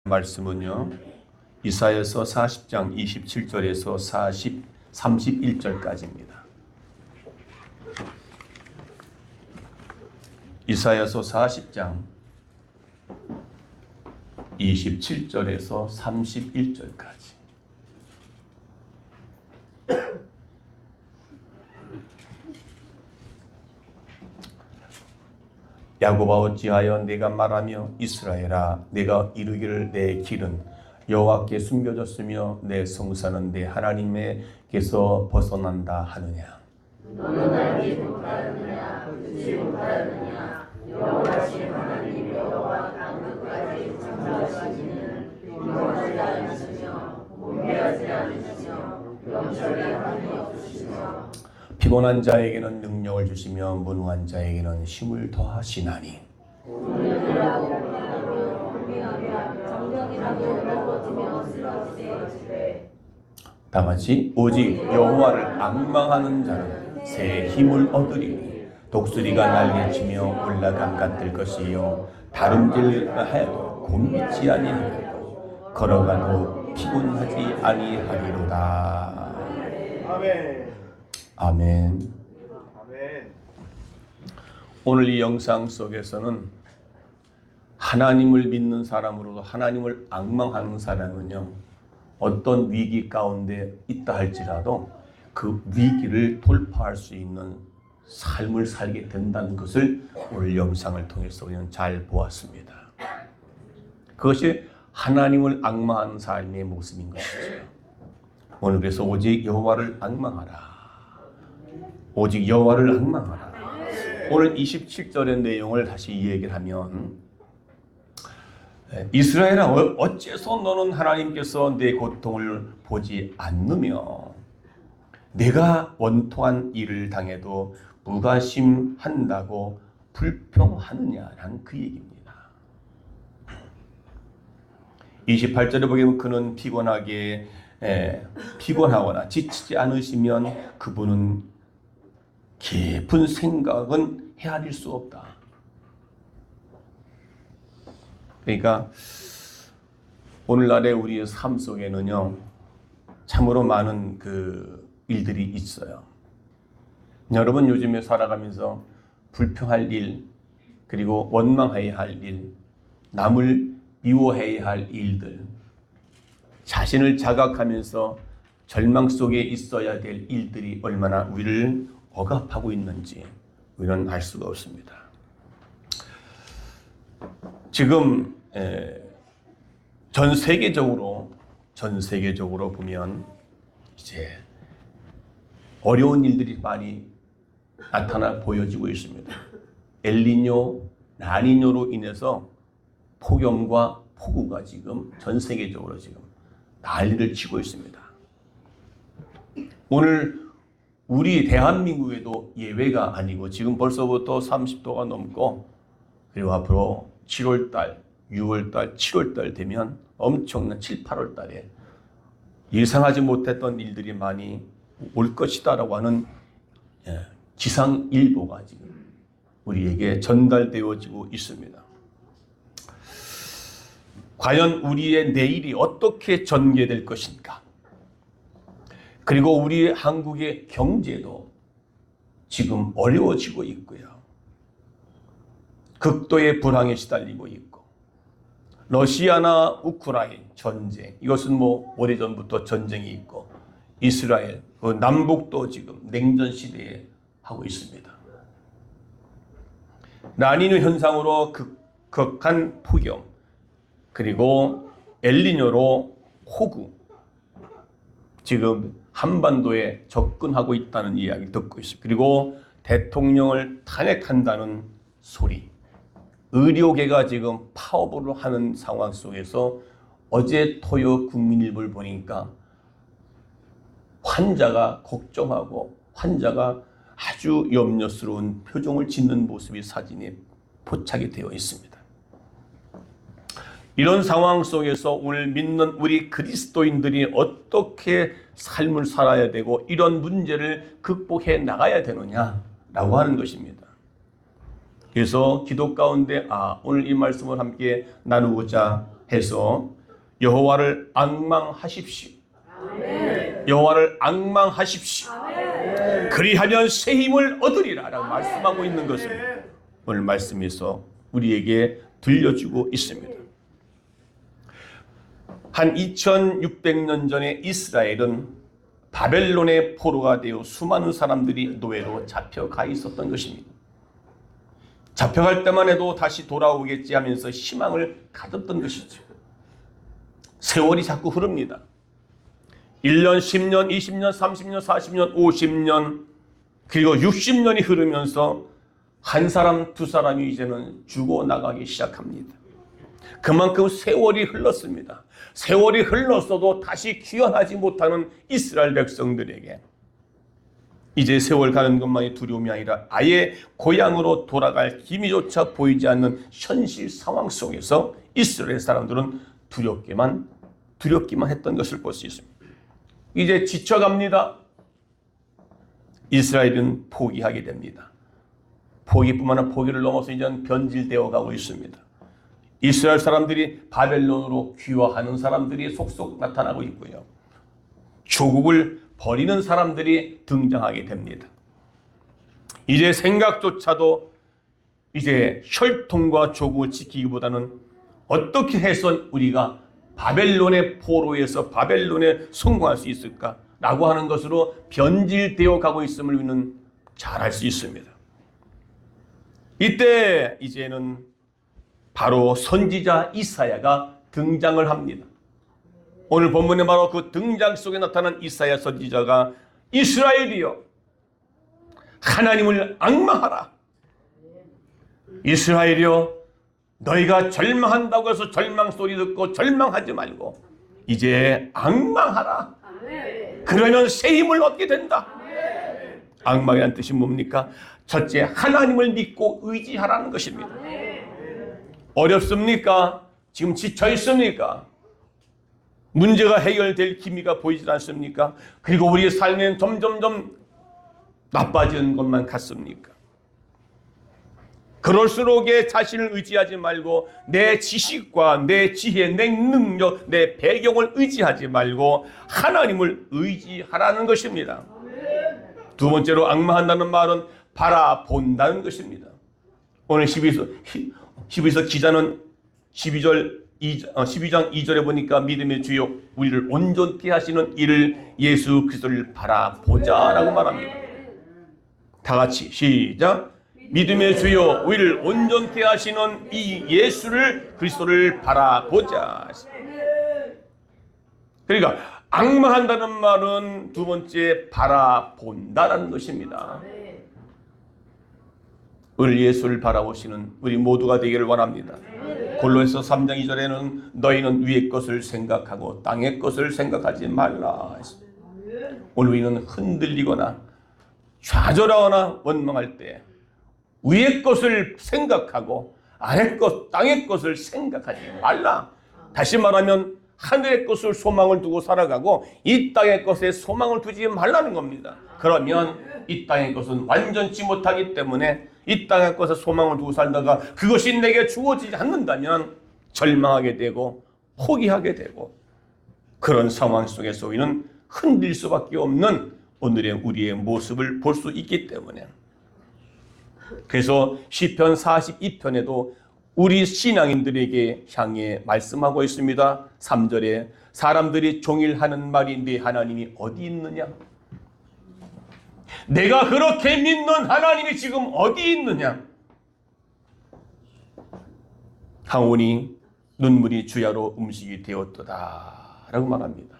말씀은요, 이사야서 40장 27절에서 31절까지입니다. 이사야서 40장 27절에서 31절까지. 야곱아, 어찌하여 내가 말하며 이스라엘아 내가 이르기를 내 길은 여호와께 숨겨졌으며 내 성사는 내 하나님께서 벗어난다 하느냐. 너는 알지 못하느냐 듣지 못하느냐 여호와신 하나님 여호와 강끝까지 창조하시는 빈곤하지 않으시며 분배하지 않으시며 영적이 함이 없으시며 피곤한 자에게는 능력을 주시며 무능한 자에게는 힘을 더하시나니. 운명이라고 평안하며 공평하게 하며 정령이라고 넓어지며 쓰러지되 다같이 오직 여호와를 앙망하는 자는 새 힘을 얻으리니 독수리가 날개치며 올라감 같을 것이요 다름질하여도 곤비지 아니하리고 걸어가도 피곤하지 아니하리로다. 아멘. 아멘. 아멘. 오늘 이 영상 속에서는 하나님을 믿는 사람으로도 하나님을 앙망하는 사람은요, 어떤 위기 가운데 있다 할지라도 그 위기를 돌파할 수 있는 삶을 살게 된다는 것을 오늘 영상을 통해서 우리는 잘 보았습니다. 그것이 하나님을 앙망하는 삶의 모습인 것이죠. 오늘 그래서 오직 여호와를 앙망하라. 오직 여호와를 앙망하라. 오늘 27절의 내용을 다시 얘기를 하면, 이스라엘아 어째서 너는 하나님께서 내 고통을 보지 않느며 내가 원통한 일을 당해도 무관심한다고 불평하느냐라는 그 얘기입니다. 28절에 보면 그는 피곤하거나 지치지 않으시면 그분은 깊은 생각은 헤아릴 수 없다. 그러니까 오늘날의 우리의 삶 속에는요, 참으로 많은 그 일들이 있어요. 여러분 요즘에 살아가면서 불평할 일, 그리고 원망해야 할 일, 남을 미워해야 할 일들, 자신을 자각하면서 절망 속에 있어야 될 일들이 얼마나 우리를 억압하고 있는지 우리는 알 수가 없습니다. 지금 전 세계적으로 보면 이제 어려운 일들이 많이 나타나 보여지고 있습니다. 엘니뇨, 라니뇨로 인해서 폭염과 폭우가 지금 전 세계적으로 지금 난리를 치고 있습니다. 오늘 우리 대한민국에도 예외가 아니고 지금 벌써부터 30도가 넘고, 그리고 앞으로 7월달, 6월달, 7월달 되면 엄청난 7, 8월달에 예상하지 못했던 일들이 많이 올 것이다라고 하는 기상일보가 지금 우리에게 전달되어지고 있습니다. 과연 우리의 내일이 어떻게 전개될 것인가? 그리고 우리 한국의 경제도 지금 어려워지고 있고요. 극도의 불황에 시달리고 있고, 러시아나 우크라이나 전쟁, 이것은 오래전부터 전쟁이 있고, 이스라엘, 그 남북도 지금 냉전 시대에 하고 있습니다. 라니뇨 현상으로 극한 폭염, 그리고 엘니뇨로 폭우, 지금 한반도에 접근하고 있다는 이야기를 듣고 있습니다. 그리고 대통령을 탄핵한다는 소리, 의료계가 지금 파업을 하는 상황 속에서 어제 토요 국민일보를 보니까 환자가 걱정하고 환자가 아주 염려스러운 표정을 짓는 모습이 사진에 포착이 되어 있습니다. 이런 상황 속에서 오늘 믿는 우리 그리스도인들이 어떻게 삶을 살아야 되고 이런 문제를 극복해 나가야 되느냐라고 하는 것입니다. 그래서 기도 가운데 오늘 이 말씀을 함께 나누고자 해서 여호와를 앙망하십시오. 여호와를 앙망하십시오. 그리하면 새 힘을 얻으리라 라고 말씀하고 있는 것을 오늘 말씀에서 우리에게 들려주고 있습니다. 한 2600년 전에 이스라엘은 바벨론의 포로가 되어 수많은 사람들이 노예로 잡혀가 있었던 것입니다. 잡혀갈 때만 해도 다시 돌아오겠지 하면서 희망을 가졌던 것이죠. 세월이 자꾸 흐릅니다. 1년, 10년, 20년, 30년, 40년, 50년 그리고 60년이 흐르면서 한 사람, 두 사람이 이제는 죽어나가기 시작합니다. 그만큼 세월이 흘렀습니다. 세월이 흘렀어도 다시 귀환하지 못하는 이스라엘 백성들에게 이제 세월 가는 것만이 두려움이 아니라 아예 고향으로 돌아갈 기미조차 보이지 않는 현실 상황 속에서 이스라엘 사람들은 두렵기만 했던 것을 볼 수 있습니다. 이제 지쳐갑니다. 이스라엘은 포기하게 됩니다. 포기뿐만 아니라 포기를 넘어서 이제는 변질되어 가고 있습니다. 이스라엘 사람들이 바벨론으로 귀화하는 사람들이 속속 나타나고 있고요. 조국을 버리는 사람들이 등장하게 됩니다. 이제 생각조차도 이제 혈통과 조국을 지키기보다는 어떻게 해서 우리가 바벨론의 포로에서 바벨론에 성공할 수 있을까라고 하는 것으로 변질되어 가고 있음을 우리는 잘 알 수 있습니다. 이때 이제는 바로 선지자 이사야가 등장을 합니다. 오늘 본문에 바로 그 등장 속에 나타난 이사야 선지자가 이스라엘이여 하나님을 앙망하라. 이스라엘이여 너희가 절망한다고 해서 절망 소리 듣고 절망하지 말고 이제 앙망하라. 그러면 새 힘을 얻게 된다. 앙망이라는 뜻이 뭡니까? 첫째, 하나님을 믿고 의지하라는 것입니다. 어렵습니까? 지금 지쳐 있습니까? 문제가 해결될 기미가 보이지 않습니까? 그리고 우리의 삶은 점점점 나빠지는 것만 같습니까? 그럴수록에 자신을 의지하지 말고 내 지식과 내 지혜, 내 능력, 내 배경을 의지하지 말고 하나님을 의지하라는 것입니다. 두 번째로 앙망한다는 말은 바라본다는 것입니다. 오늘 12서 기자는 12장 2절에 보니까 믿음의 주요 우리를 온전케 하시는 이를 예수 그리스도를 바라보자 라고 말합니다. 다 같이 시작. 믿음의 주요 우리를 온전케 하시는 이 예수를 그리스도를 바라보자. 그러니까 앙망한다는 말은 두 번째 바라본다라는 것입니다. 우리 예수를 바라보시는 우리 모두가 되기를 원합니다. 골로새서 3장 2절에는 너희는 위의 것을 생각하고 땅의 것을 생각하지 말라. 오늘 우리는 흔들리거나 좌절하거나 원망할 때 위의 것을 생각하고 아래 것, 땅의 것을 생각하지 말라. 다시 말하면 하늘의 것을 소망을 두고 살아가고 이 땅의 것에 소망을 두지 말라는 겁니다. 그러면 이 땅의 것은 완전치 못하기 때문에 이 땅의 것에 소망을 두고 살다가 그것이 내게 주어지지 않는다면 절망하게 되고 포기하게 되고 그런 상황 속에서 우리는 흔들 수밖에 없는 오늘의 우리의 모습을 볼 수 있기 때문에 그래서 시편 42편에도 우리 신앙인들에게 향해 말씀하고 있습니다. 3절에 사람들이 종일 하는 말이 네 하나님이 어디 있느냐? 내가 그렇게 믿는 하나님이 지금 어디 있느냐? 항온이 눈물이 주야로 음식이 되었도다 라고 말합니다.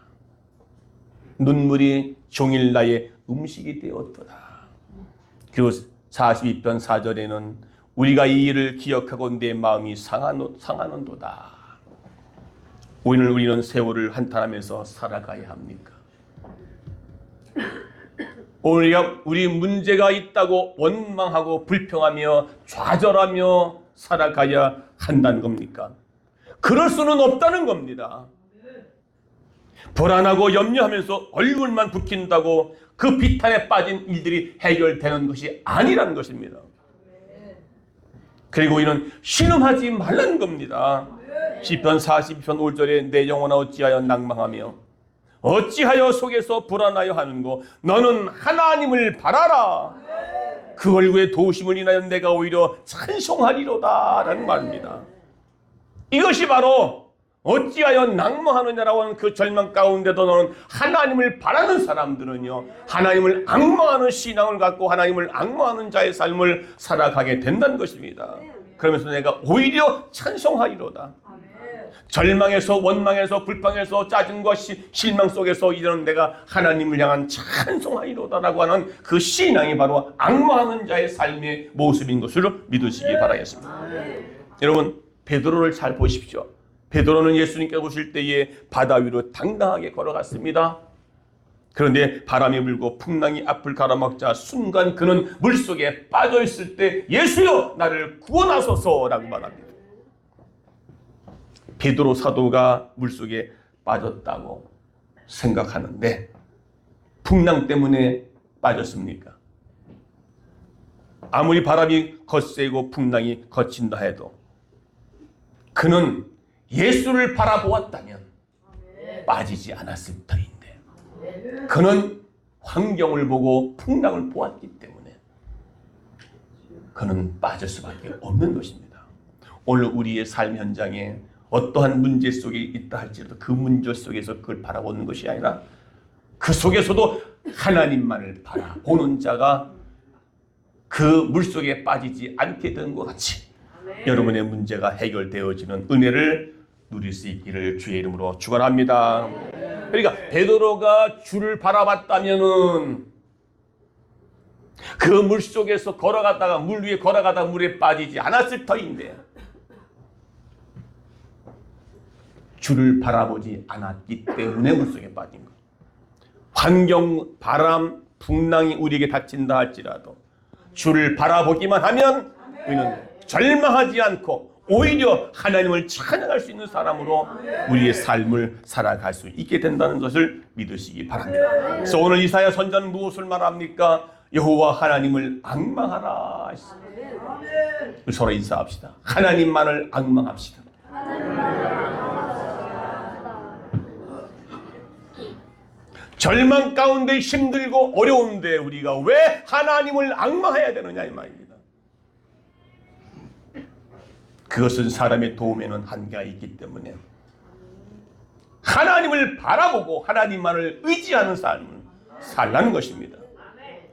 눈물이 종일 나의 음식이 되었도다. 그리고 42편 4절에는 우리가 이 일을 기억하고 내 마음이 상하는도다. 오늘 우리는 세월을 한탄하면서 살아가야 합니까? 오늘 우리 문제가 있다고 원망하고 불평하며 좌절하며 살아가야 한다는 겁니까? 그럴 수는 없다는 겁니다. 불안하고 염려하면서 얼굴만 붉힌다고 그 비탄에 빠진 일들이 해결되는 것이 아니라는 것입니다. 그리고 이는 신음하지 말라는 겁니다. 시편 42편 5절에 내 영혼아 어찌하여 낭망하며 어찌하여 속에서 불안하여 하는고 너는 하나님을 바라라. 그 얼굴의 도우심을 인하여 내가 오히려 찬송하리로다 라는 말입니다. 이것이 바로 어찌하여 낭망하느냐라고 하는 그 절망 가운데도 너는 하나님을 바라는 사람들은요, 하나님을 앙망하는 신앙을 갖고 하나님을 앙망하는 자의 삶을 살아가게 된다는 것입니다. 그러면서 내가 오히려 찬송하리로다. 절망에서 원망에서 불평에서 짜증과 실망 속에서 이런 내가 하나님을 향한 찬송하리로다라고 하는 그 신앙이 바로 앙망하는 자의 삶의 모습인 것을 믿으시기 바라겠습니다. 여러분, 베드로를 잘 보십시오. 베드로는 예수님께서 오실 때에 바다 위로 당당하게 걸어갔습니다. 그런데 바람이 불고 풍랑이 앞을 가로막자 순간 그는 물속에 빠져있을 때 예수여 나를 구원하소서라고 말합니다. 베드로 사도가 물속에 빠졌다고 생각하는데 풍랑 때문에 빠졌습니까? 아무리 바람이 거세고 풍랑이 거친다 해도 그는 예수를 바라보았다면 빠지지 않았을 터인데 그는 환경을 보고 풍랑을 보았기 때문에 그는 빠질 수밖에 없는 것입니다. 오늘 우리의 삶 현장에 어떠한 문제 속에 있다 할지라도 그 문제 속에서 그걸 바라보는 것이 아니라 그 속에서도 하나님만을 바라보는 자가 그 물속에 빠지지 않게 된 것 같이 여러분의 문제가 해결되어지는 은혜를 누릴 수 있기를 주의 이름으로 축원합니다. 그러니까 베드로가 주를 바라봤다면은 그 물속에서 걸어가다가 물 위에 걸어가다가 물에 빠지지 않았을 터인데 주를 바라보지 않았기 때문에 물속에 빠진 것. 환경, 바람, 풍랑이 우리에게 닥친다 할지라도 주를 바라보기만 하면 우리는 절망하지 않고 오히려 하나님을 찬양할 수 있는 사람으로 우리의 삶을 살아갈 수 있게 된다는 것을 믿으시기 바랍니다. 그래서 오늘 이사야 선자는 무엇을 말합니까? 여호와 하나님을 앙망하라. 우리 서로 인사합시다. 하나님만을 앙망합시다. 절망 가운데 힘들고 어려운데 우리가 왜 하나님을 앙망해야 되느냐 이 말입니다. 그것은 사람의 도움에는 한계가 있기 때문에 하나님을 바라보고 하나님만을 의지하는 삶을 살라는 것입니다.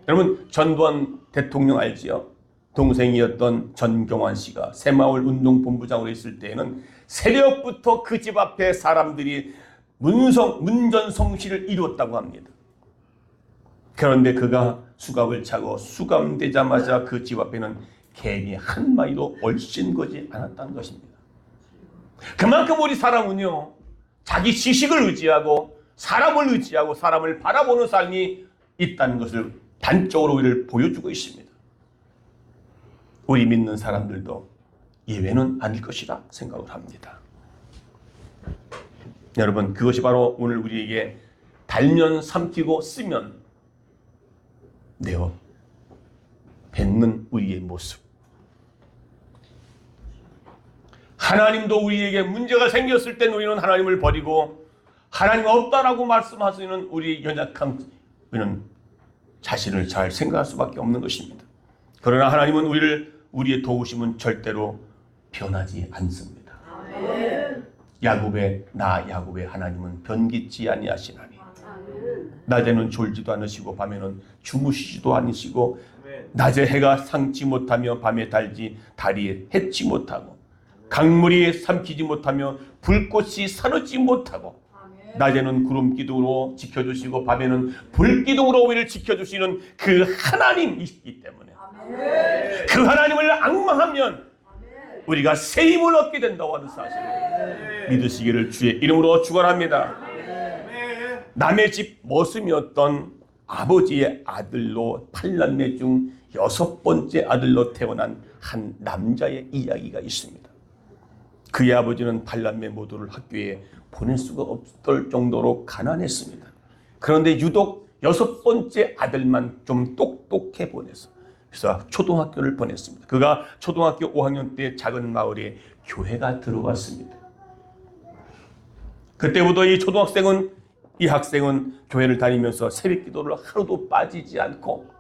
여러분, 전두환 대통령 알지요? 동생이었던 전경환 씨가 새마을 운동본부장으로 있을 때에는 새벽부터 그 집 앞에 사람들이 문전성시를 이루었다고 합니다. 그런데 그가 수갑을 차고 수감되자마자 그 집 앞에는 개미 한 마리도 얼씬거지 않았다는 것입니다. 그만큼 우리 사람은요, 자기 지식을 의지하고 사람을 의지하고 사람을 바라보는 삶이 있다는 것을 단적으로 우리를 보여주고 있습니다. 우리 믿는 사람들도 예외는 아닐 것이라 생각을 합니다. 여러분, 그것이 바로 오늘 우리에게 달면 삼키고 쓰면 내어 뱉는 우리의 모습. 하나님도 우리에게 문제가 생겼을 때 우리는 하나님을 버리고 하나님 없다라고 말씀하시는 우리 연약한 우리는 자신을 잘 생각할 수밖에 없는 것입니다. 그러나 하나님은 우리의 도우심은 절대로 변하지 않습니다. 야곱의 하나님은 변기치 아니하시나니 낮에는 졸지도 않으시고 밤에는 주무시지도 않으시고 낮에 해가 상치 못하며 밤에 달이 해치 못하고 강물이 삼키지 못하며 불꽃이 사르지 못하고 낮에는 구름 기둥으로 지켜주시고 밤에는 불 기둥으로 우리를 지켜주시는 그 하나님이시기 때문에 그 하나님을 앙망하면 우리가 새 힘을 얻게 된다고 하는 사실을 믿으시기를 주의 이름으로 축원합니다. 남의 집 머슴이었던 아버지의 아들로 8남매 중 6번째 아들로 태어난 한 남자의 이야기가 있습니다. 그의 아버지는 8남매 모두를 학교에 보낼 수가 없을 정도로 가난했습니다. 그런데 유독 6번째 아들만 좀 똑똑해 보내서 그래서 초등학교를 보냈습니다. 그가 초등학교 5학년 때 작은 마을에 교회가 들어왔습니다. 그때부터 이 학생은 교회를 다니면서 새벽 기도를 하루도 빠지지 않고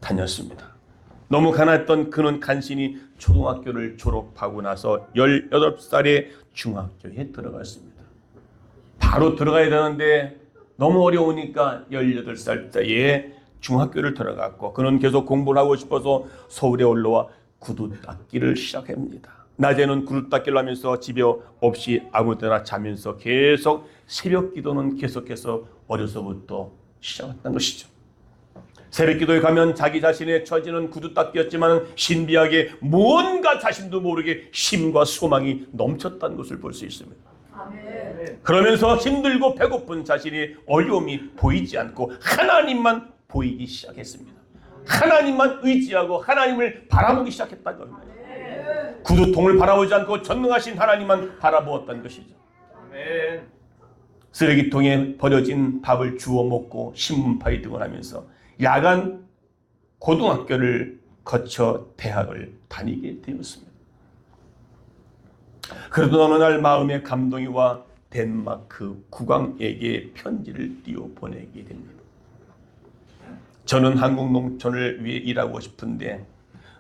다녔습니다. 너무 가난했던 그는 간신히 초등학교를 졸업하고 나서 18살에 중학교에 들어갔습니다. 바로 들어가야 되는데 너무 어려우니까 18살 때에 중학교를 들어갔고, 그는 계속 공부를 하고 싶어서 서울에 올라와 구두 닦기를 시작합니다. 낮에는 구두 닦기를 하면서 집에 없이 아무 데나 자면서 계속 새벽 기도는 계속해서 어려서부터 시작했던 것이죠. 새벽 기도에 가면 자기 자신의 처지는 구두 닦기였지만 신비하게 무언가 자신도 모르게 힘과 소망이 넘쳤다는 것을 볼 수 있습니다. 아멘. 그러면서 힘들고 배고픈 자신의 어려움이 보이지 않고 하나님만 보이기 시작했습니다. 하나님만 의지하고 하나님을 바라보기 시작했다는 겁니다. 구두통을 바라보지 않고 전능하신 하나님만 바라보았다는 것이죠. 아멘. 쓰레기통에 버려진 밥을 주워 먹고 신문파이 등을 하면서 야간 고등학교를 거쳐 대학을 다니게 되었습니다. 그러던 어느 날 마음의 감동이 와 덴마크 국왕에게 편지를 띄워 보내게 됩니다. 저는 한국 농촌을 위해 일하고 싶은데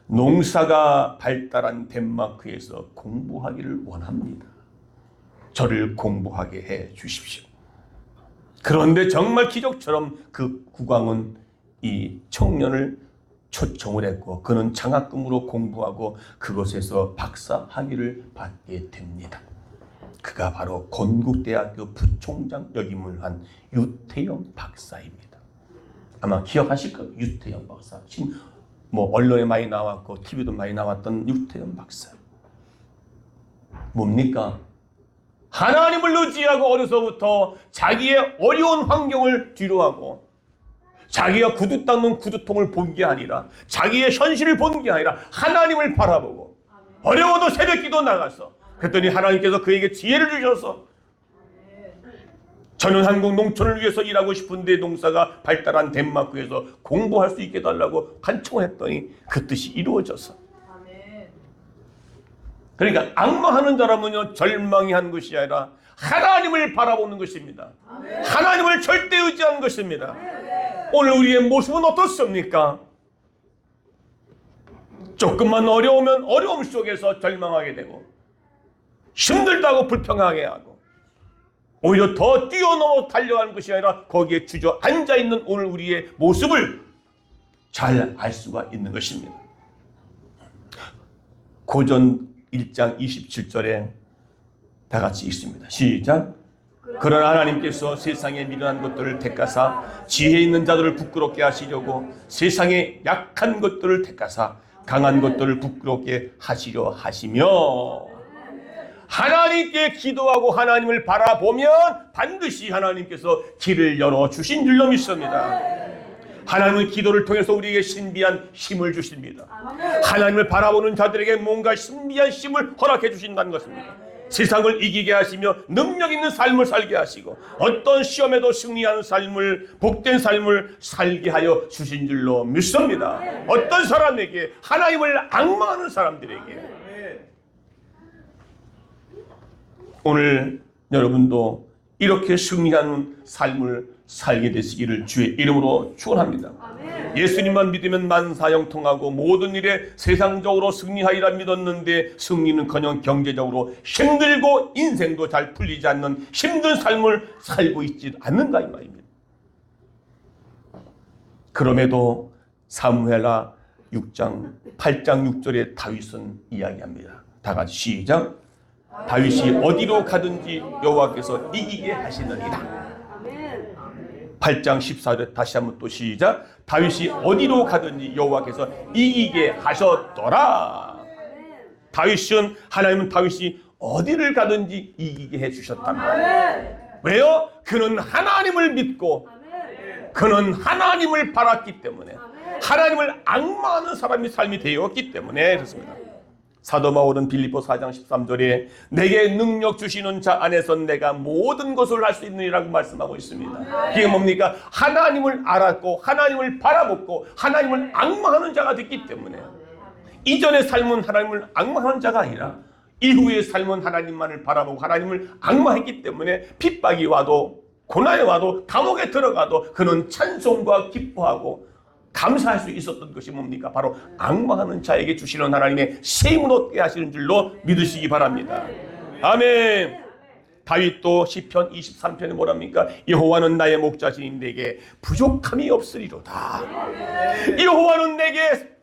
농사가 발달한 덴마크에서 공부하기를 원합니다. 저를 공부하게 해 주십시오. 그런데 정말 기적처럼 그 국왕은 이 청년을 초청을 했고 그는 장학금으로 공부하고 그곳에서 박사 학위를 받게 됩니다. 그가 바로 건국대학교 부총장 역임을 한 유태영 박사입니다. 아마 기억하실 거예요. 유태영 박사. 지금 뭐 언론에 많이 나왔고 TV도 많이 나왔던 유태영 박사. 뭡니까? 하나님을 의지하고 어려서부터 자기의 어려운 환경을 뒤로하고 자기가 구두 닦는 구두통을 본 게 아니라 자기의 현실을 본 게 아니라 하나님을 바라보고 어려워도 새벽기도 나가서 그랬더니 하나님께서 그에게 지혜를 주셔서 저는 한국 농촌을 위해서 일하고 싶은데 농사가 발달한 덴마크에서 공부할 수 있게 해달라고 간청했더니 그 뜻이 이루어져서 그러니까 악망하는 사람은요 절망이 한 것이 아니라 하나님을 바라보는 것입니다. 하나님을 절대 의지하는 것입니다. 오늘 우리의 모습은 어떻습니까? 조금만 어려우면 어려움 속에서 절망하게 되고 힘들다고 불평하게 하고 오히려 더 뛰어넘어 달려가는 것이 아니라 거기에 주저앉아 있는 오늘 우리의 모습을 잘 알 수가 있는 것입니다. 고전 1장 27절에 다 같이 읽습니다. 시작. 그러나 하나님께서 세상에 미련한 것들을 택하사 지혜 있는 자들을 부끄럽게 하시려고 세상에 약한 것들을 택하사 강한 것들을 부끄럽게 하시려 하시며 하나님께 기도하고 하나님을 바라보면 반드시 하나님께서 길을 열어주신 줄로 믿습니다. 하나님은 기도를 통해서 우리에게 신비한 힘을 주십니다. 하나님을 바라보는 자들에게 뭔가 신비한 힘을 허락해 주신다는 것입니다. 세상을 이기게 하시며 능력 있는 삶을 살게 하시고 어떤 시험에도 승리하는 삶을 복된 삶을 살게 하여 주신 줄로 믿습니다. 어떤 사람에게 하나님을 앙망하는 사람들에게 오늘 여러분도 이렇게 승리하는 삶을 살게 되시기를 주의 이름으로 축원합니다. 예수님만 믿으면 만사형통하고 모든 일에 세상적으로 승리하리라 믿었는데 승리는커녕 경제적으로 힘들고 인생도 잘 풀리지 않는 힘든 삶을 살고 있지 않는가 이 말입니다. 그럼에도 사무엘하 8장 6절에 다윗은 이야기합니다. 다 같이 시작. 다윗이 어디로 가든지 여호와께서 이기게 하시느니라. 8장 14절 다시 한번 또 시작. 다윗이 어디로 가든지 여호와께서 이기게 하셨더라. 다윗은 하나님은 다윗이 어디를 가든지 이기게 해주셨답니다. 왜요? 그는 하나님을 믿고 그는 하나님을 바랐기 때문에 하나님을 앙망하는 사람이 삶이 되었기 때문에 그렇습니다. 사도 바울은 빌립보 4장 13절에 내게 능력 주시는 자 안에서 내가 모든 것을 할 수 있느니라고 말씀하고 있습니다. 이게 뭡니까? 하나님을 알았고 하나님을 바라보고 하나님을 앙망하는 자가 됐기 때문에 이전의 삶은 하나님을 앙망하는 자가 아니라 이후의 삶은 하나님만을 바라보고 하나님을 앙망했기 때문에 핍박이 와도 고난이 와도 감옥에 들어가도 그는 찬송과 기뻐하고 감사할 수 있었던 것이 뭡니까? 바로 앙망하는 자에게 주시는 하나님의 세임을 얻게 하시는 줄로 믿으시기 바랍니다. 아멘. 다윗도 시편 23편에 뭐랍니까? 여호와는 나의 목자시니 내게 부족함이 없으리로다. 여호와는 내게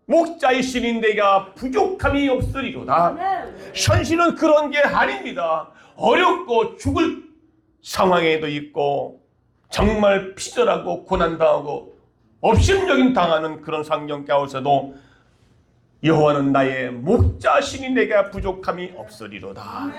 목자이시니 내가 부족함이 없으리로다. 현실은 그런 게 아닙니다. 어렵고 죽을 상황에도 있고 정말 피절하고 고난당하고 업신여김 당하는 그런 상황 가운데서도 여호와는 나의 목자시니 내가 부족함이 없으리로다.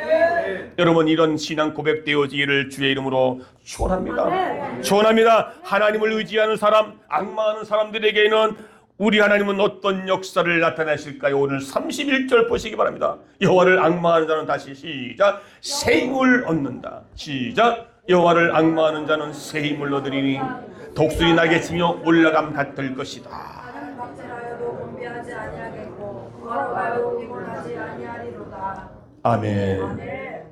여러분, 이런 신앙 고백되어지기를 주의 이름으로 축원합니다. 축원합니다. 하나님을 의지하는 사람, 앙망하는 사람들에게는 우리 하나님은 어떤 역사를 나타내실까요? 오늘 31절 보시기 바랍니다. 여호와를 앙망하는 자는 다시 시작 새 힘을 얻는다. 시작 여호와를 앙망하는 자는 새 힘을 얻으리니 독수리 날개 치며 올라감 같을 것이다. 하나님 박질하여도 분비하지 아니하겠고 걸어가도 피곤하지 아니하리로다. 아멘. 아멘.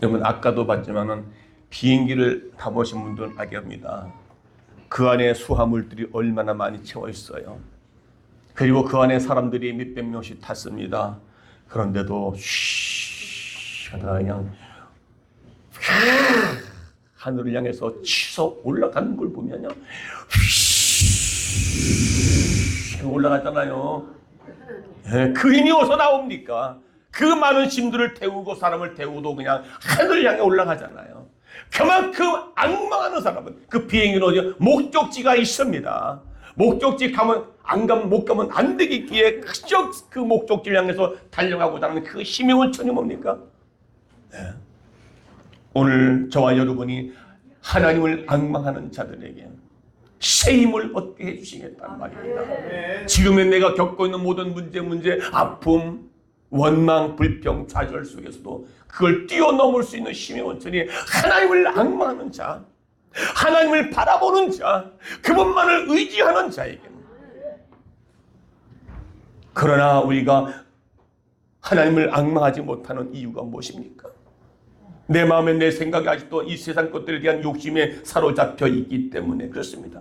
여러분, 아까도 봤지만은 비행기를 타보신 분들은 알게 합니다. 그 안에 수화물들이 얼마나 많이 채워 있어요. 그리고 그 안에 사람들이 몇백 명씩 탔습니다. 그런데도 쉬 하다가 그냥 하늘을 향해서 치서 올라가는 걸 보면요, 올라가잖아요. 그 힘이 어디서 나옵니까? 그 많은 짐들을 태우고 사람을 태우도 그냥 하늘을 향해 올라가잖아요. 그만큼 앙망하는 사람은 그 비행기는 어디 목적지가 있습니다. 목적지 가면 안 가면 못 가면 안 되겠기에 그저 그 목적지를 향해서 달려가고자 하는 그 힘의 원천이 뭡니까? 네. 오늘 저와 여러분이 하나님을 앙망하는 자들에게 새 힘을 얻게 해주시겠다는 말입니다. 지금의 내가 겪고 있는 모든 문제, 아픔, 원망, 불평, 좌절 속에서도 그걸 뛰어넘을 수 있는 힘의 원천이 하나님을 앙망하는 자, 하나님을 바라보는 자, 그분만을 의지하는 자에게는. 그러나 우리가 하나님을 앙망하지 못하는 이유가 무엇입니까? 내 마음에 내 생각이 아직도 이 세상 것들에 대한 욕심에 사로잡혀 있기 때문에 그렇습니다.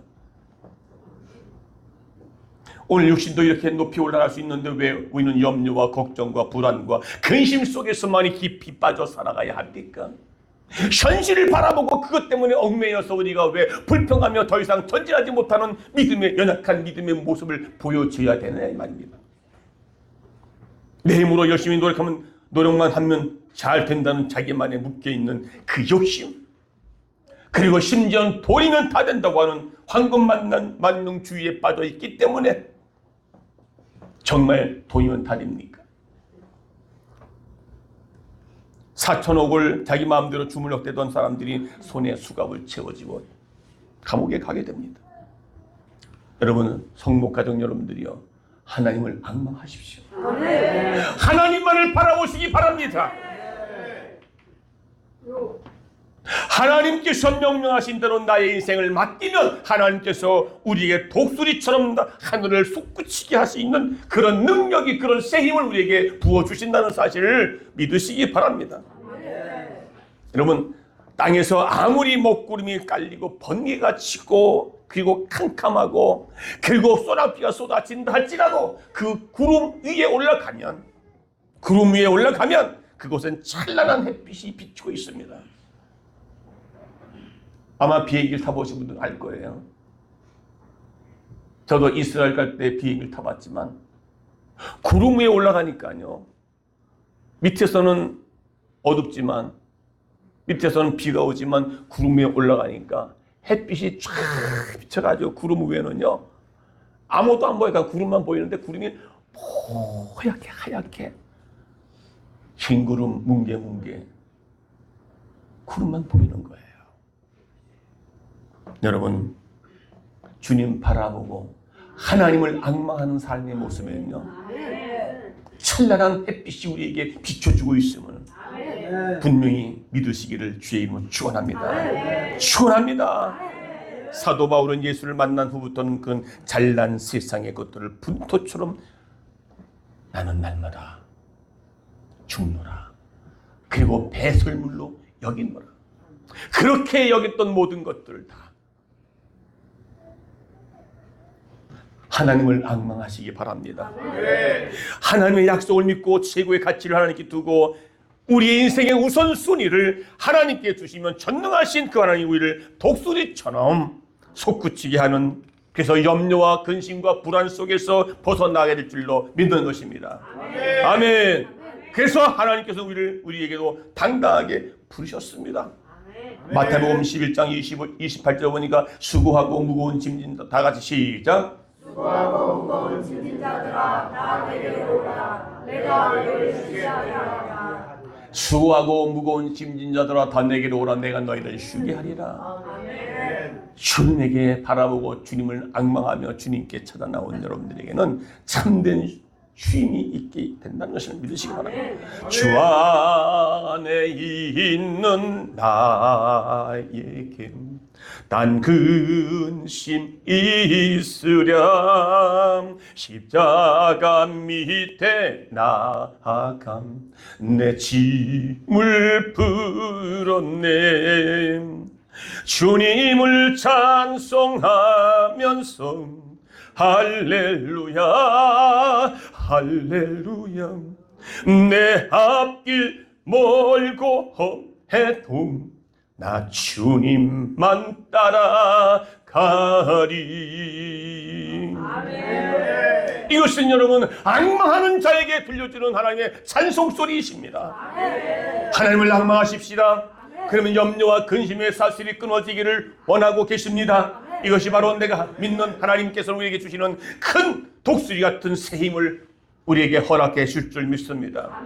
오늘 육신도 이렇게 높이 올라갈 수 있는데 왜 우리는 염려와 걱정과 불안과 근심 속에서만 깊이 빠져 살아가야 합니까? 현실을 바라보고 그것 때문에 얽매여서 우리가 왜 불평하며 더 이상 전진하지 못하는 믿음의 연약한 믿음의 모습을 보여줘야 되느냐 이 말입니다. 내 힘으로 열심히 노력만 하면 잘 된다는 자기만에 묶여있는 그 욕심, 그리고 심지어는 돈이면 다 된다고 하는 황금만능주의에 빠져있기 때문에 정말 돈이면 다 됩니까? 4천억을 자기 마음대로 주물럭대던 사람들이 손에 수갑을 채워지고 감옥에 가게 됩니다. 여러분, 성목가정 여러분들이요, 하나님을 앙망하십시오. 하나님만을 바라보시기 바랍니다. 하나님께서 명령하신 대로 나의 인생을 맡기면 하나님께서 우리에게 독수리처럼 하늘을 솟구치게 할 수 있는 그런 능력이, 그런 새 힘을 우리에게 부어주신다는 사실을 믿으시기 바랍니다. 여러분, 땅에서 아무리 먹구름이 깔리고 번개가 치고 그리고 캄캄하고 그리고 소나비가 쏟아진다 할지라도 그 구름 위에 올라가면 그곳엔 찬란한 햇빛이 비추고 있습니다. 아마 비행기를 타보신 분들은 알 거예요. 저도 이스라엘 갈 때 비행기를 타봤지만 구름 위에 올라가니까요, 밑에서는 어둡지만 밑에서는 비가 오지만 구름 위에 올라가니까 햇빛이 쫙 비쳐가지고 구름 위에는요 아무도 안 보여가 구름만 보이는데 구름이 하얗게 흰 구름 뭉게뭉게 구름만 보이는 거예요. 여러분, 주님 바라보고 하나님을 앙망하는 삶의 모습에는요 찬란한 햇빛이 우리에게 비춰주고 있음을 분명히 믿으시기를 주의 이름으로 축원합니다. 축원합니다. 사도 바울은 예수를 만난 후부터는 그 잘난 세상의 것들을 분토처럼 나는 날마다 죽노라. 그리고 배설물로 여기노라. 그렇게 여겼던 모든 것들을 다 하나님을 앙망하시기 바랍니다. 하나님의 약속을 믿고 최고의 가치를 하나님께 두고 우리의 인생의 우선순위를 하나님께 주시면 전능하신 그 하나님 우리를 독수리처럼 솟구치게 하는, 그래서 염려와 근심과 불안 속에서 벗어나게 될 줄로 믿는 것입니다. 아멘. 그래서 하나님께서 우리에게도 당당하게 부르셨습니다. 마태복음 11장 28절 보니까 수고하고 무거운 짐진 다 같이 시작. 수고하고 무거운 짐진 자들아 다 내게로 오라. 내가 너희를 쉬게 하리라. 수고하고 무거운 짐진 자들아 다 내게로 오라. 내가 너희를 쉬게 하리라. 주님에게 바라보고 주님을 앙망하며 주님께 찾아 나온 여러분들에게는 참된 쉼이 있게 된다는 것을 믿으시기 바랍니다. 주 안에 있는 나에게 단 근심 있으렴. 십자가 밑에 나아감 내 짐을 풀었네. 주님을 찬송하면서 할렐루야 할렐루야. 내 앞길 멀고 해도 나 주님만 따라가리. 아멘. 이것은 여러분 앙망하는 자에게 들려주는 하나님의 찬송소리이십니다. 아멘. 하나님을 앙망하십시다. 그러면 염려와 근심의 사슬이 끊어지기를 원하고 계십니다. 이것이 바로 내가 믿는 하나님께서 우리에게 주시는 큰 독수리 같은 새 힘을 우리에게 허락해 줄 줄 믿습니다.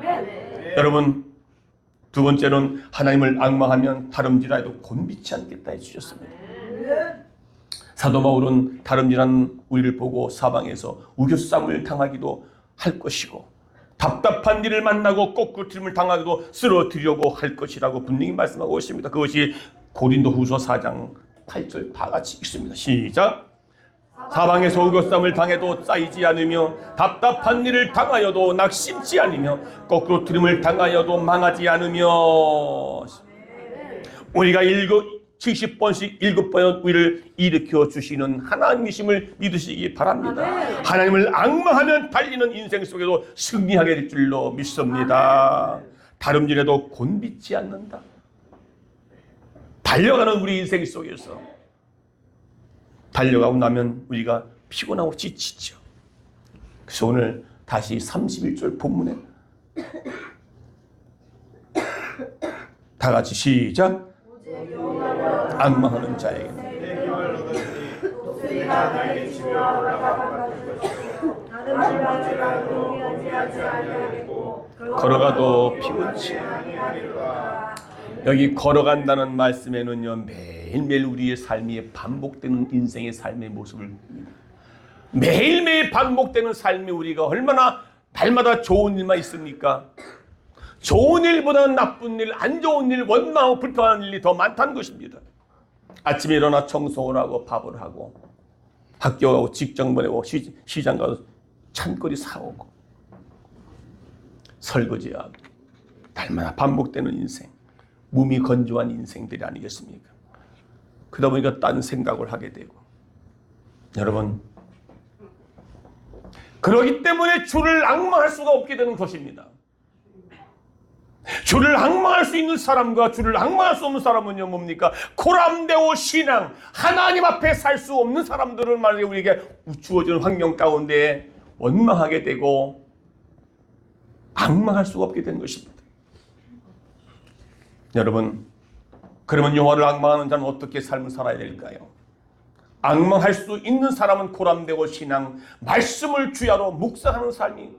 여러분, 두 번째는 하나님을 앙망하면 다름질하여도 곤비치 않겠다 해주셨습니다. 사도 바울은 다름질한 우리를 보고 사방에서 우겨쌈을 당하기도 할 것이고 답답한 일을 만나고 꼬꾸트림을 당하기도 쓰러뜨리려고 할 것이라고 분명히 말씀하고 있습니다. 그것이 고린도후서 4장 8절 다 같이 읽습니다. 시작. 사방에서 우겨쌈을 당해도 쌓이지 않으며 답답한 일을 당하여도 낙심치 않으며 거꾸로 트림을 당하여도 망하지 않으며 우리가 70번씩 7번 우리를 일으켜 주시는 하나님이심을 믿으시기 바랍니다. 하나님을 앙망하면 달리는 인생 속에도 승리하게 될 줄로 믿습니다. 다름질해도 곤비지 않는다. 달려가는 우리 인생 속에서 달려가고 나면 우리가 피곤하고 지치죠. 그래서 오늘 다시 31절 본문에 다 같이 시작. 앙망하는 자에게 걸어가도 피곤치. 여기 걸어간다는 말씀에는요, 매일매일 우리의 삶이 반복되는 인생의 삶의 모습을 매일매일 반복되는 삶이 우리가 얼마나 날마다 좋은 일만 있습니까? 좋은 일보다는 나쁜 일, 안 좋은 일, 원망하고 불평하는 일이 더 많다는 것입니다. 아침에 일어나 청소를 하고 밥을 하고 학교 가고 직장 보내고 시장 가서 찬거리 사오고 설거지하고 날마다 반복되는 인생, 몸이 건조한 인생들이 아니겠습니까? 그러다 보니까 딴 생각을 하게 되고, 여러분, 그러기 때문에 주를 앙망할 수가 없게 되는 것입니다. 주를 앙망할 수 있는 사람과 주를 앙망할 수 없는 사람은요 뭡니까? 코람데오 신앙, 하나님 앞에 살 수 없는 사람들을 말해 우리에게 주어지는 환경 가운데 원망하게 되고 앙망할 수가 없게 되는 것입니다. 여러분, 그러면 여호와를 앙망하는 자는 어떻게 삶을 살아야 될까요? 앙망할 수 있는 사람은 코람데오 신앙, 말씀을 주야로 묵상하는 삶이.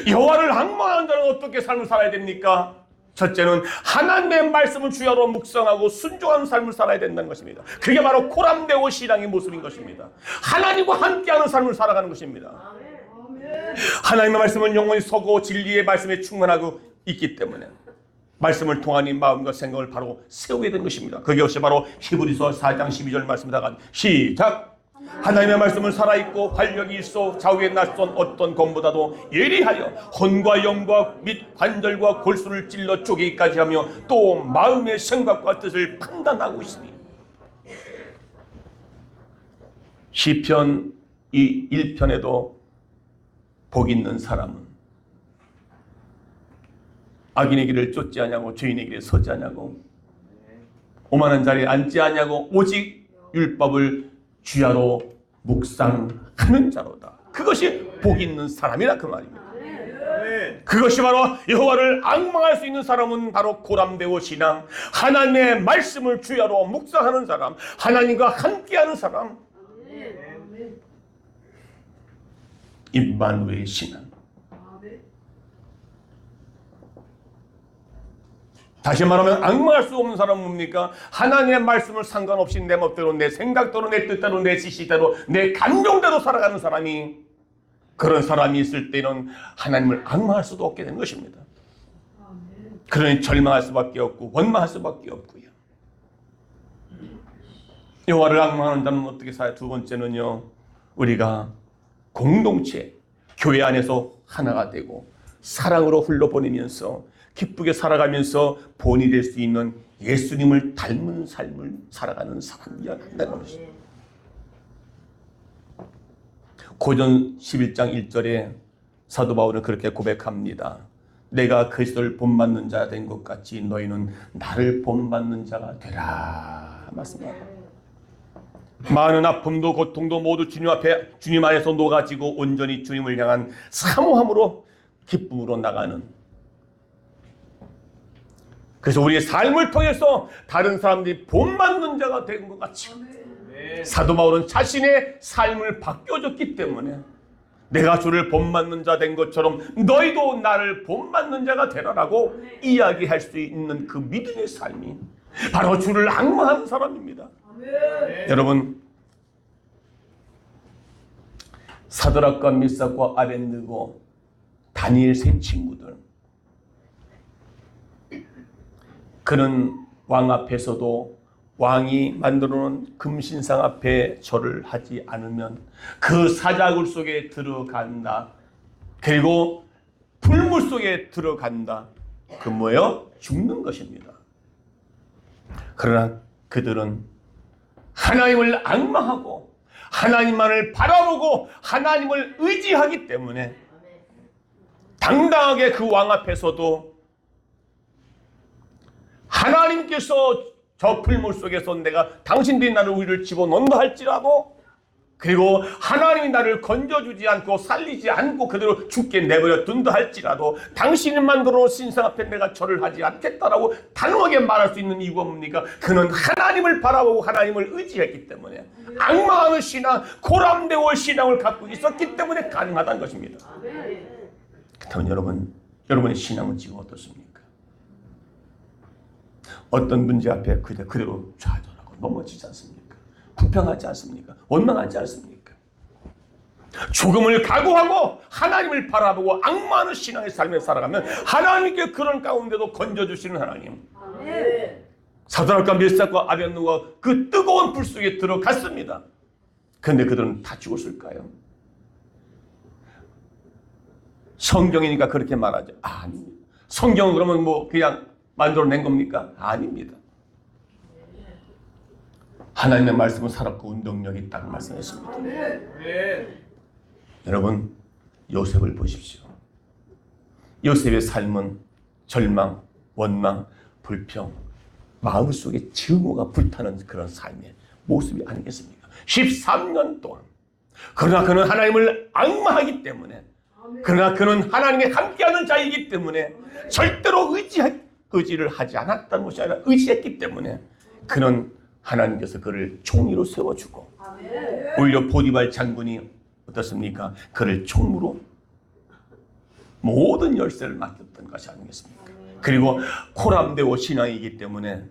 여호와를 앙망하는 자는 어떻게 삶을 살아야 됩니까? 첫째는 하나님의 말씀을 주야로 묵상하고 순종하는 삶을 살아야 된다는 것입니다. 그게 바로 코람데오 신앙의 모습인 것입니다. 하나님과 함께하는 삶을 살아가는 것입니다. 하나님의 말씀은 영원히 서고 진리의 말씀에 충만하고 있기 때문에 말씀을 통하니 마음과 생각을 바로 세우게 된 것입니다. 그것이 바로 히브리서 4장 12절 말씀에다가 시작. 하나님의 말씀은 살아있고 활력이 있어 좌우에 낯선 어떤 검보다도 예리하여 혼과 영과 및 관절과 골수를 찔러 쪼개기까지 하며 또 마음의 생각과 뜻을 판단하고 있으니 시편 이 1편에도 복 있는 사람은 악인의 길을 쫓지 아니하고 죄인의 길에 서지 아니하고 오만한 자리에 앉지 아니하고 오직 율법을 주야로 묵상하는 자로다. 그것이 복 있는 사람이라 그 말입니다. 그것이 바로 여호와를 앙망할 수 있는 사람은 바로 고람되고 신앙, 하나님의 말씀을 주야로 묵상하는 사람, 하나님과 함께하는 사람, 임마누엘의 신앙. 다시 말하면 앙망할 수 없는 사람은 뭡니까? 하나님의 말씀을 상관없이 내 멋대로, 내 생각대로, 내 뜻대로, 내 지시대로, 내 감정대로 살아가는 사람이, 그런 사람이 있을 때는 하나님을 앙망할 수도 없게 되는 것입니다. 그러니 절망할 수밖에 없고 원망할 수밖에 없고요. 여호와를 앙망하는 자는 어떻게 살아요? 두 번째는요, 우리가 공동체, 교회 안에서 하나가 되고 사랑으로 흘러보내면서 기쁘게 살아가면서 본이 될 수 있는 예수님을 닮은 삶을 살아가는 사람이야. 고전 11장 1절에 사도 바울은 그렇게 고백합니다. 내가 그리스도를 본받는 자 된 것 같이 너희는 나를 본받는 자가 되라 말씀합니다. 많은 아픔도 고통도 모두 주님 안에서 녹아지고 온전히 주님을 향한 사모함으로 기쁨으로 나가는, 그래서 우리의 삶을 통해서 다른 사람들이 본받는 자가 된 것 같이 사도 바울은 자신의 삶을 바뀌어줬기 때문에 내가 주를 본받는 자 된 것처럼 너희도 나를 본받는 자가 되라라고 이야기할 수 있는 그 믿음의 삶이 바로 주를 앙망하는 사람입니다. 여러분, 사드락과 미삭과 아벤느고 다니엘 세 친구들, 그는 왕 앞에서도 왕이 만들어놓은 금신상 앞에 절을 하지 않으면 그 사자굴 속에 들어간다. 그리고 불물 속에 들어간다. 그 뭐예요? 죽는 것입니다. 그러나 그들은 하나님을 앙망하고 하나님만을 바라보고 하나님을 의지하기 때문에 당당하게 그 왕 앞에서도 하나님께서 저 풀물 속에서 내가 당신들이 나를 위를 집어넣는다 할지라도, 그리고 하나님이 나를 건져주지 않고 살리지 않고 그대로 죽게 내버려 둔다 할지라도 당신이 만들어 놓은 신상 앞에 내가 절을 하지 않겠다라고 단호하게 말할 수 있는 이유가 뭡니까? 그는 하나님을 바라보고 하나님을 의지했기 때문에, 앙망하는 신앙, 고람되어 신앙을 갖고 있었기 때문에 가능하다는 것입니다. 그렇다면 여러분의 신앙은 지금 어떻습니까? 어떤 문제 앞에 그대로 좌절하고 넘어지지 않습니까? 불평하지 않습니까? 원망하지 않습니까? 죽음을 각오하고 하나님을 바라보고 앙망하는 신앙의 삶에 살아가면 하나님께 그런 가운데도 건져주시는 하나님. 사드락과 미삭과 아벤느고가 그 뜨거운 불 속에 들어갔습니다. 그런데 그들은 다 죽었을까요? 성경이니까 그렇게 말하죠. 아닙니다. 성경은 그러면 뭐 그냥 만들어낸 겁니까? 아닙니다. 하나님의 말씀은 살았고 운동력이 있다고 말씀했습니다. 여러분, 요셉을 보십시오. 요셉의 삶은 절망, 원망, 불평, 마음속에 증오가 불타는 그런 삶의 모습이 아니겠습니까? 13년 동안. 그러나 그는 하나님을 앙망하기 때문에, 그러나 그는 하나님의 함께하는 자이기 때문에 절대로 의지를 하지 않았다는 것이 아니라 의지했기 때문에 그는 하나님께서 그를 총리로 세워주고, 오히려 보디발 장군이 어떻습니까? 그를 총무로 모든 열쇠를 맡겼던 것이 아니겠습니까? 그리고 코람데오 신앙이기 때문에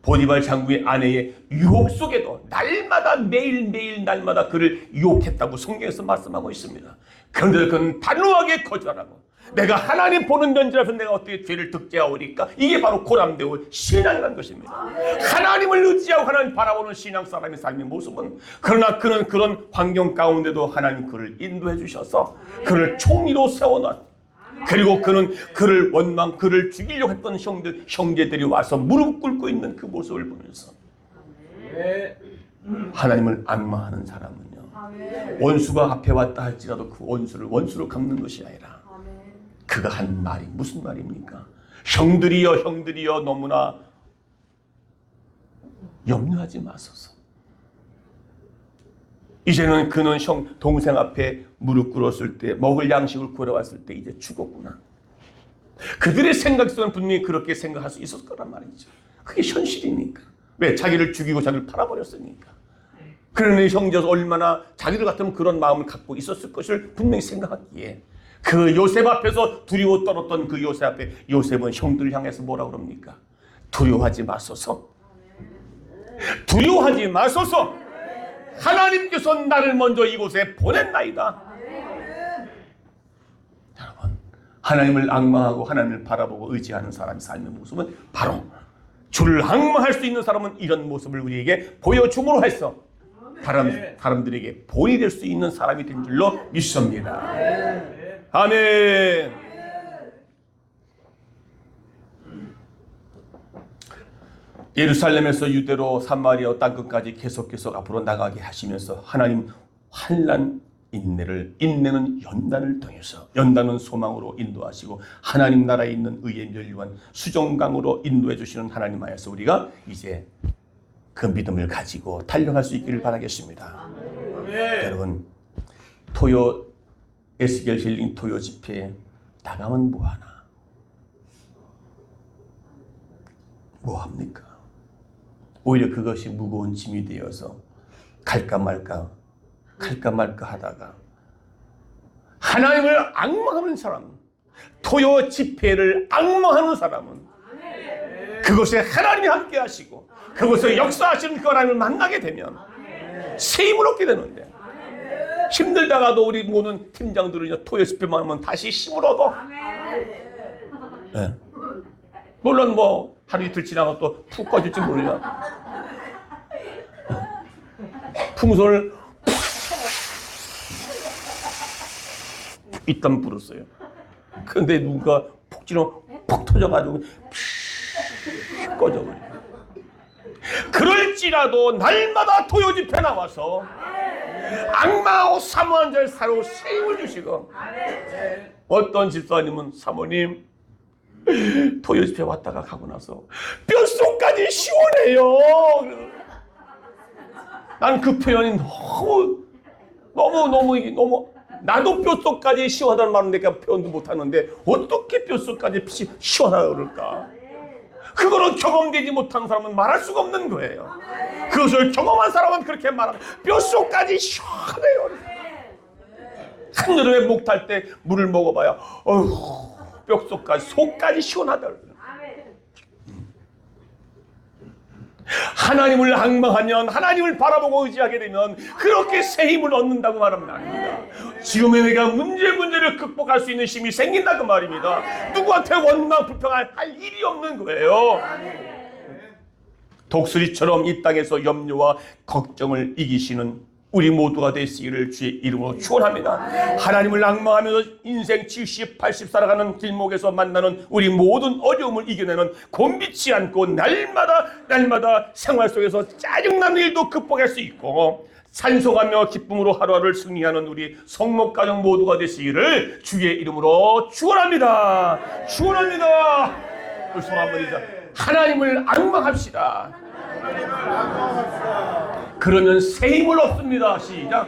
보디발 장군의 아내의 유혹 속에도 날마다 매일매일 날마다 그를 유혹했다고 성경에서 말씀하고 있습니다. 그런데 그는 단호하게 거절하고 내가 하나님 보는 견지라서 내가 어떻게 죄를 득제하오리까? 이게 바로 고람되고 신앙이라는 것입니다. 하나님을 의지하고 하나님 바라보는 신앙 사람의 삶의 모습은, 그러나 그는 그런 환경 가운데도 하나님 그를 인도해 주셔서 그를 총리로 세워놨. 그리고 그는 그를 그를 죽이려고 했던 형제들이 와서 무릎 꿇고 있는 그 모습을 보면서 하나님을 앙망하는 사람은요, 원수가 앞에 왔다 할지라도 그 원수를 원수로 갚는 것이 아니라, 그가 한 말이 무슨 말입니까? 형들이여 너무나 염려하지 마소서. 이제는 그는 동생 앞에 무릎 꿇었을 때, 먹을 양식을 구해왔을 때 이제 죽었구나. 그들의 생각 속에는 분명히 그렇게 생각할 수 있었을 거란 말이죠. 그게 현실이니까. 왜? 자기를 죽이고 자기를 팔아버렸으니까. 그러니 형제가 얼마나 자기들 같으면 그런 마음을 갖고 있었을 것을 분명히 생각하기에, 그 요셉 앞에서 두려워 떨었던 그 요셉 앞에 요셉은 형들을 향해서 뭐라 그럽니까? 두려워하지 마소서. 두려워하지 마소서. 하나님께서 나를 먼저 이곳에 보냈나이다. 여러분, 하나님을 앙망하고 하나님을 바라보고 의지하는 사람의 삶의 모습은 바로, 주를 앙망할 수 있는 사람은 이런 모습을 우리에게 보여줌으로 해서 사람들에게 본이 될 수 있는 사람이 된 줄로 믿습니다. 아멘. 예루살렘에서 유대로 사마리아 땅끝까지 계속 앞으로 나가게 하시면서 하나님 환난 인내는 연단을 통해서, 연단은 소망으로 인도하시고 하나님 나라에 있는 의의 면류한 수정강으로 인도해 주시는 하나님 안에서 우리가 이제 그 믿음을 가지고 달려갈 수 있기를 바라겠습니다. 여러분, 에스겔 힐링 토요 집회에 나가면 뭐하나? 뭐합니까? 오히려 그것이 무거운 짐이 되어서 갈까 말까 하다가, 하나님을 앙망하는 사람, 토요 집회를 앙망하는 사람은 그것에 하나님이 함께 하시고 그것에 역사하시는 그 하나님을 만나게 되면 새 힘을 얻게 되는데, 힘들다가도 우리 모든 팀장들은 토요 집회만 하면 다시 힘을 얻어. 네. 물론 뭐 하루 이틀 지나고 또 푹 꺼질지 모르냐. 풍선을 이딴 불었어요. 근데 누가 폭지로 푹 터져가지고 꺼져버려. 그럴지라도 날마다 토요 집회 나와서 앙망하고 사모한 자를 사로 새 힘을 주시고, 어떤 집사님은 사모님 토요 집회 왔다가 가고 나서 뼛속까지 시원해요. 난 그 표현이 너무 나도 뼛속까지 시원하다는 말은 내가 표현도 못하는데 어떻게 뼛속까지 시원하다 그럴까? 그거는 경험되지 못한 사람은 말할 수가 없는 거예요. 그것을 경험한 사람은 그렇게 말하는, 뼛속까지 시원해요. 한여름에 목 탈 때 물을 먹어봐야 뼛속까지, 속까지 시원하다. 하나님을 앙망하면, 하나님을 바라보고 의지하게 되면 그렇게 새 힘을 얻는다고 말하면 아닙니다. 지금의 내가 문제를 극복할 수 있는 힘이 생긴다고 말입니다. 누구한테 원망 불평할 일이 없는 거예요. 독수리처럼 이 땅에서 염려와 걱정을 이기시는 우리 모두가 되시기를 주의 이름으로 축원합니다. 하나님을 앙망하면서 인생 70, 80 살아가는 길목에서 만나는 우리 모든 어려움을 이겨내는 곤비치 않고 날마다 생활 속에서 짜증나는 일도 극복할 수 있고 찬송하며 기쁨으로 하루하루를 승리하는 우리 성목가정 모두가 되시기를 주의 이름으로 축원합니다. 축원합니다. 우리 손 한번 이자. 하나님을 앙망합시다. 그러면 새 힘을 얻습니다. 시작.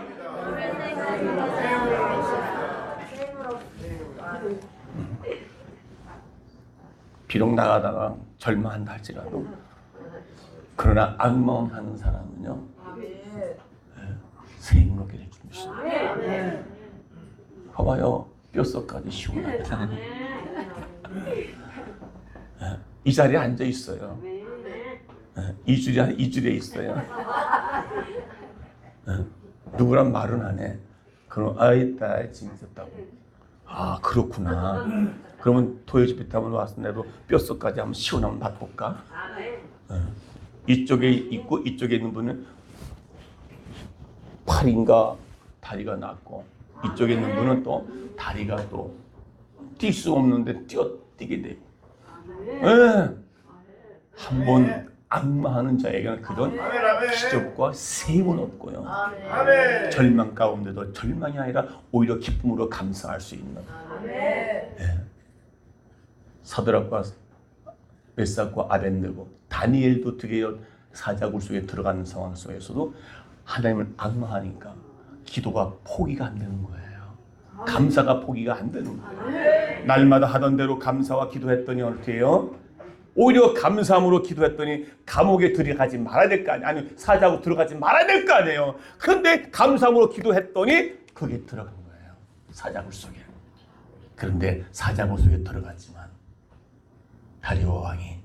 비록 나가다가 절망한다 할지라도, 그러나 앙망하는 사람은요, 새 힘을 얻게 될 줄입니다. 봐봐요, 뼛속까지 시원하다. 이 자리에 앉아 있어요. 이주에 있어요. 누구랑 말은 안 해. 그럼 아이따 재밌었다고. 아 그렇구나. 그러면 토요집회 한번 왔는데도 뼛속까지 한번 시원하면 맛볼까? 이쪽에 있고 이쪽에 있는 분은 팔인가 다리가 낮고 이쪽에 있는 분은 또 다리가 또 뛸 수 없는데 뛰게 되고 한번 악마하는 자에게는 그런 기적과 세번 없고요. 아멘. 절망 가운데도 절망이 아니라 오히려 기쁨으로 감사할 수 있는 사드락과 메삭과 아벤느고 다니엘도 드디어 사자굴 속에 들어가는 상황 속에서도 하나님을 악마하니까 기도가 포기가 안 되는 거예요. 감사가 포기가 안 되는 거예요. 날마다 하던 대로 감사와 기도했더니 어떻게 해요? 오히려 감사함으로 기도했더니 감옥에 들어가지 말아야 될 거 아니에요. 아니 사자고 들어가지 말아야 될 거 아니에요. 그런데 감사함으로 기도했더니 거기에 들어간 거예요. 사자굴 속에. 그런데 사자굴 속에 들어갔지만 다리오 왕이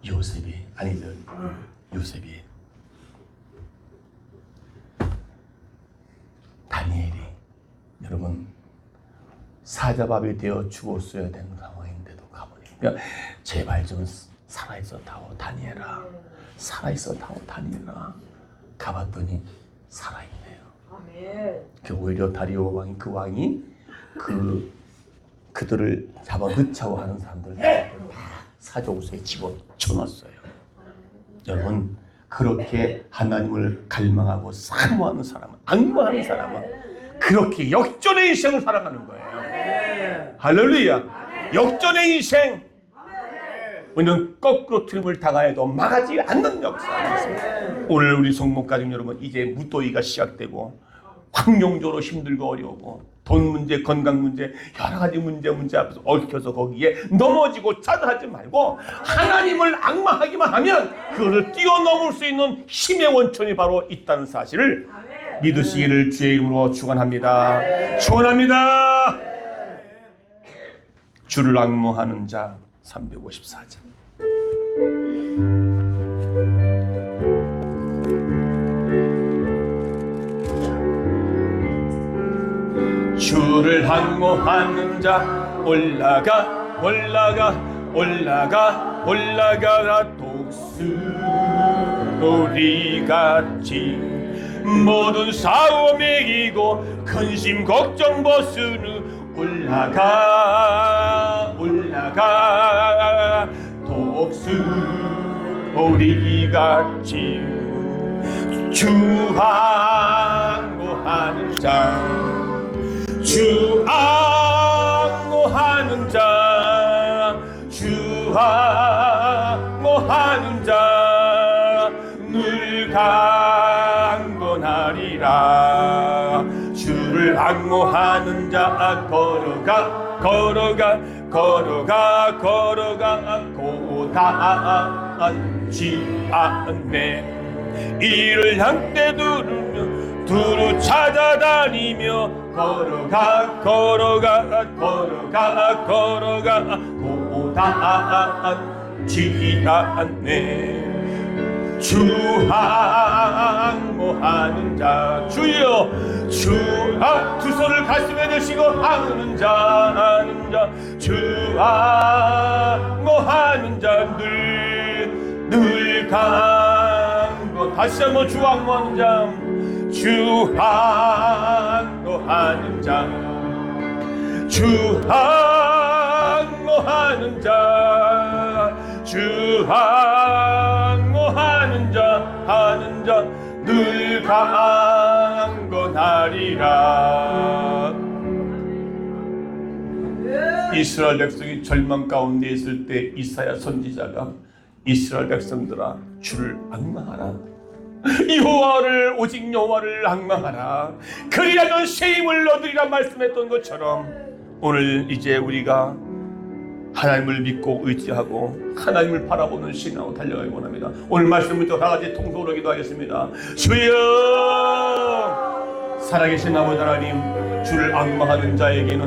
요셉이 다니엘이 여러분 사자밥이 되어 죽었어야 되는 상황인데도 가보니까 제발 좀 살아있어 다오 다니엘아 살아있어 다오 다니엘아 가봤더니 살아있네요. 그 오히려 다리오 왕이 그 왕이 그들을 잡아 넣자고 하는 사람들 다 사자굴에 집어쳐놨어요. 여러분 그렇게 하나님을 갈망하고 사모하는 사람은 악마하는 사람은 그렇게 역전의 인생을 살아가는 거예요. 할렐루야. 역전의 인생. 우리는 거꾸로 트림을 당하여도 막아지 않는 역사. 오늘 우리 성목가족 여러분 이제 무더위가 시작되고 환경적으로 힘들고 어려우고 돈 문제, 건강 문제, 여러 가지 문제 앞에서 얽혀서 거기에 넘어지고 자살하지 말고 하나님을 악마하기만 하면 그것을 뛰어넘을 수 있는 힘의 원천이 바로 있다는 사실을 믿으시기를 주의 이름으로 축원합니다. 축원합니다. 주를 악무하는 자 354장. 주를 항모하는 자 올라가 독수리같이 모든 싸움에 이기고 근심 걱정 벗은 올라가 독수리같이 주 항모하는 자 주 항모하는 자 늘 강건하리라. 주를 항모하는 자 걸어가 고단지 않네. 이를 향때 두루 찾아다니며 걸어가 고단지 않네. 주 항모하는 자 주여 두 손을 가슴에 드시고 하는 자 주 항모하는 자 늘 강고 다시 한번 주 항모하는 자 주 항모하는 자 주 항모하는 자 주 항모하는 자 늘 강건하리라. 이스라엘 백성이 절망 가운데 있을 때 이사야 선지자가 이스라엘 백성들아 주를 악망하라. 여호와를 오직 여호와를 악망하라. 그리하면 새 힘을 얻으리라 말씀했던 것처럼 오늘 이제 우리가 하나님을 믿고 의지하고 하나님을 바라보는 신앙으로 달려가기 원합니다. 오늘 말씀부터 다 같이 통성으로 기도하겠습니다. 주여 살아계신 아버지 하나님, 주를 악마하는 자에게는